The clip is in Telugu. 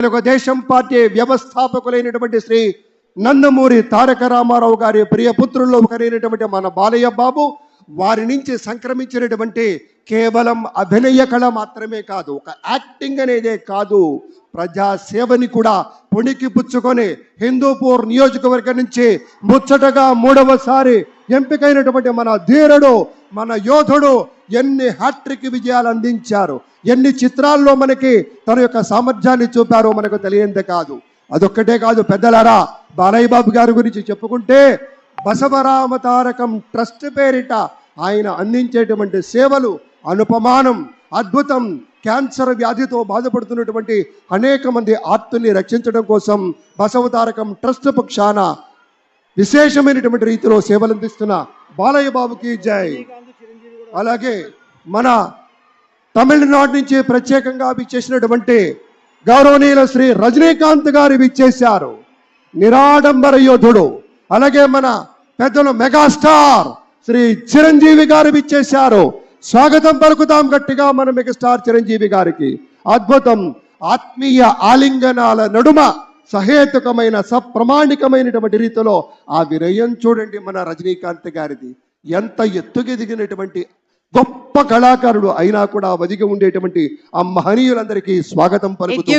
తెలుగుదేశం పార్టీ వ్యవస్థాపకులైనటువంటి శ్రీ నందమూరి తారక రామారావు గారి ప్రియపుత్రుల్లో ఒకరైనటువంటి మన బాలయ్య బాబు వారి నుంచి సంక్రమించినటువంటి కేవలం అభినయ కళ మాత్రమే కాదు, ఒక యాక్టింగ్ అనేదే కాదు, ప్రజా సేవని కూడా పుణికి పుచ్చుకొని హిందూపూర్ నియోజకవర్గం నుంచి ముచ్చటగా 3వసారి ఎంపికైనటువంటి మన ధీరుడు, మన యోధుడు ఎన్ని హ్యాట్రిక్ విజయాలు అందించారు, ఎన్ని చిత్రాల్లో మనకి తన యొక్క సామర్థ్యాన్ని చూపారో మనకు తెలియందే కాదు. అదొక్కటే కాదు పెద్దలారా, బాలయ్య బాబు గారి గురించి చెప్పుకుంటే బసవరామ తారకం ట్రస్ట్ పేరిట ఆయన అందించేటువంటి సేవలు అనుపమానం, అద్భుతం. క్యాన్సర్ వ్యాధితో బాధపడుతున్నటువంటి అనేక మంది ఆర్తుల్ని రక్షించడం కోసం బసవ తారకం ట్రస్ట్ పక్షాన విశేషమైనటువంటి రీతిలో సేవలు అందిస్తున్న బాలయ్య బాబుకి జై. అలాగే మన తమిళనాడు నుంచి ప్రత్యేకంగా విచ్చేసినటువంటి గౌరవనీయుల శ్రీ రజనీకాంత్ గారు విచ్చేశారు, నిరాడంబర యోధుడు. అలాగే మన పెద్దలు మెగాస్టార్ శ్రీ చిరంజీవి గారు విచ్చేశారు. స్వాగతం పలుకుతాం గట్టిగా మన మెగాస్టార్ చిరంజీవి గారికి. అద్భుతం. ఆత్మీయ ఆలింగనాల నడుమ సహేతుకమైన సప్రమాణికమైనటువంటి రీతిలో ఆ వినయం చూడండి మన రజనీకాంత్ గారిది. ఎంత ఎత్తుకెదిగినటువంటి గొప్ప కళాకారుడు అయినా కూడా ఒదిగి ఉండేటువంటి ఆ మహనీయులందరికీ స్వాగతం పలుకుతూ